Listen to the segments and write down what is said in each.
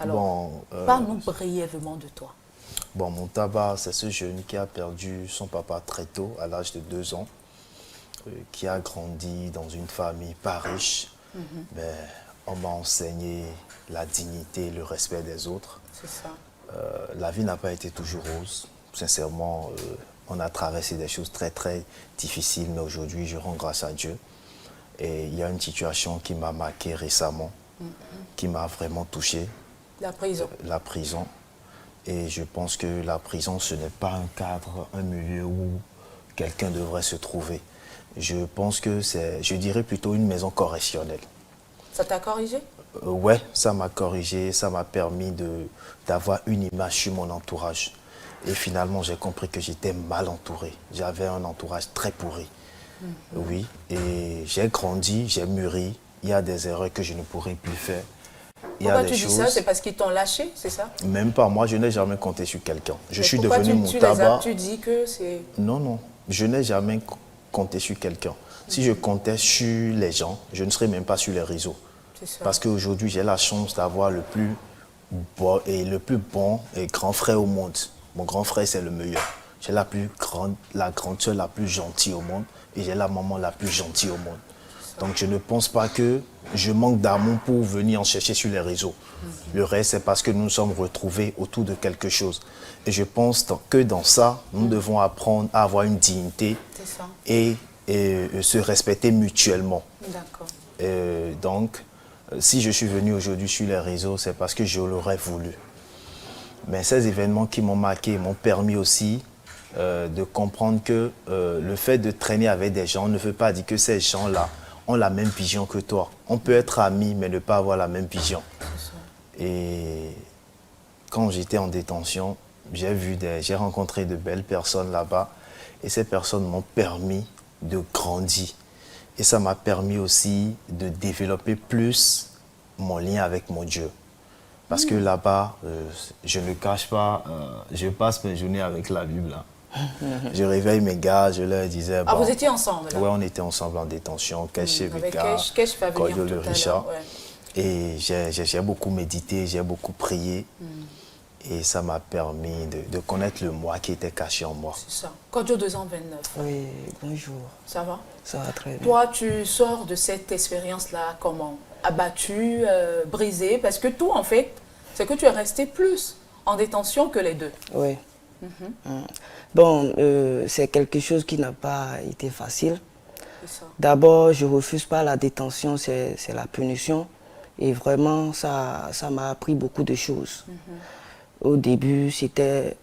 Alors, Bon, parle-nous brièvement de toi. bon, mon tabac, c'est ce jeune qui a perdu son papa très tôt, à l'âge de 2 ans, qui a grandi dans une famille pas riche. Mais on m'a enseigné la dignité et le respect des autres. C'est ça. La vie n'a pas été toujours rose. Sincèrement, on a traversé des choses très très difficiles, mais aujourd'hui, je rends grâce à Dieu. Et il y a une situation qui m'a marqué récemment, qui m'a vraiment touché. La prison. La prison. Et je pense que la prison, ce n'est pas un cadre, un milieu où quelqu'un devrait se trouver. Je pense que c'est, je dirais plutôt une maison correctionnelle. Ça t'a corrigé? Ouais, ça m'a corrigé, ça m'a permis d'avoir une image sur mon entourage. Et finalement, j'ai compris que j'étais mal entouré. J'avais un entourage très pourri. Oui, et j'ai grandi, j'ai mûri. Il y a des erreurs que je ne pourrais plus faire. Il y a Pourquoi des tu dis ça? choses, C'est parce qu'ils t'ont lâché, c'est ça? même pas moi, je n'ai jamais compté sur quelqu'un. Je suis Pourquoi devenu mon tu tabac. tu dis que c'est... Non, non, je n'ai jamais compté sur quelqu'un. Si je comptais sur les gens, je ne serais même pas sur les réseaux. C'est ça. Parce qu'aujourd'hui, j'ai la chance d'avoir le plus bon et grand frère au monde. Mon grand frère, c'est le meilleur. J'ai la grande soeur la plus gentille au monde et j'ai la maman la plus gentille au monde. Donc je ne pense pas que je manque d'amour pour venir en chercher sur les réseaux. Le reste, c'est parce que nous nous sommes retrouvés autour de quelque chose. Et je pense que dans ça, nous devons apprendre à avoir une dignité C'est ça. et se respecter mutuellement. D'accord. Donc, si je suis venu aujourd'hui sur les réseaux, c'est parce que je l'aurais voulu. Mais ces événements qui m'ont marqué m'ont permis aussi de comprendre que le fait de traîner avec des gens ne veut pas dire que ces gens-là ont la même vision que toi. On peut être amis, mais ne pas avoir la même vision. Et quand j'étais en détention, j'ai rencontré de belles personnes là-bas. Et ces personnes m'ont permis de grandir. Et ça m'a permis aussi de développer plus mon lien avec mon Dieu. Parce que là-bas, je ne cache pas, je passe mes journées avec la Bible. Là. Je réveille mes gars, je leur disais... Ah, bon, vous étiez ensemble là? Ouais, on était ensemble en détention, Kesh et Avec Vega, Kesh va venir Cordio tout le à Richard. l'heure. Ouais. Et j'ai beaucoup médité, j'ai beaucoup prié. Et ça m'a permis de connaître le moi qui était caché en moi. C'est ça. Kodjo 2 ans 29. Oui, bonjour. Ça va? Ça va très bien. Toi, tu sors de cette expérience-là comment? Abattu, brisé? Parce que tout, en fait, c'est que tu es resté plus en détention que les deux. Oui. Bon, c'est quelque chose qui n'a pas été facile. C'est ça. D'abord, je refuse pas la détention, c'est la punition. Et vraiment, ça m'a appris beaucoup de choses. Au début, j'étais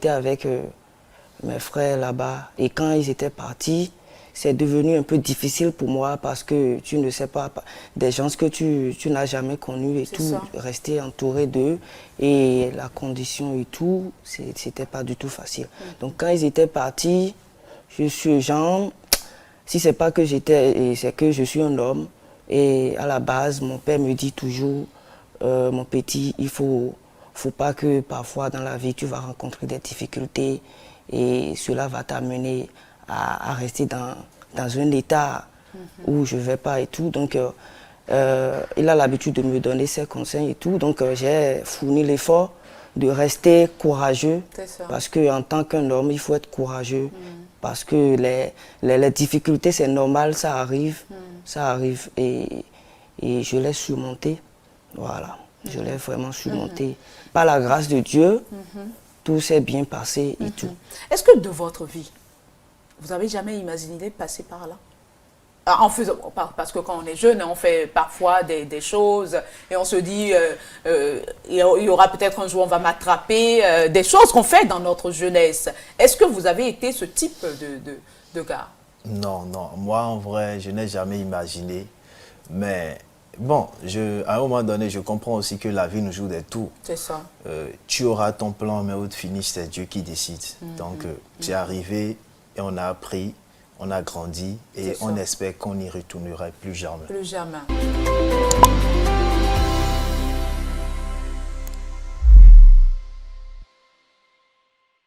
avec mes frères là-bas. Et quand ils étaient partis, c'est devenu un peu difficile pour moi parce que tu ne sais pas, des gens que tu n'as jamais connus et tout, ça. rester entouré d'eux et la condition et tout, c'était pas du tout facile. Donc quand ils étaient partis, je suis genre, si c'est pas que c'est que je suis un homme et à la base, mon père me dit toujours, mon petit, il faut pas que parfois dans la vie tu vas rencontrer des difficultés et cela va t'amener à rester dans un état où je ne vais pas et tout. Donc, il a l'habitude de me donner ses conseils et tout. Donc, j'ai fourni l'effort de rester courageux. Parce qu'en tant qu'un homme, il faut être courageux. Parce que les difficultés, c'est normal, ça arrive. Ça arrive. Et je l'ai surmonté. Voilà. Je l'ai vraiment surmonté. Par la grâce de Dieu, tout s'est bien passé et tout. Est-ce que de votre vie, vous avez jamais imaginé passer par là? En faisant, parce que quand on est jeune, on fait parfois des choses et on se dit, il y aura peut-être un jour, on va m'attraper, des choses qu'on fait dans notre jeunesse. Est-ce que vous avez été ce type de gars? Non, non. Moi, en vrai, je n'ai jamais imaginé. Mais bon, à un moment donné, je comprends aussi que la vie nous joue des tours. C'est ça. Tu auras ton plan, mais au finish, c'est Dieu qui décide. Donc, c'est arrivé et on a appris, on a grandi et on espère qu'on n'y retournerait plus jamais. Plus jamais.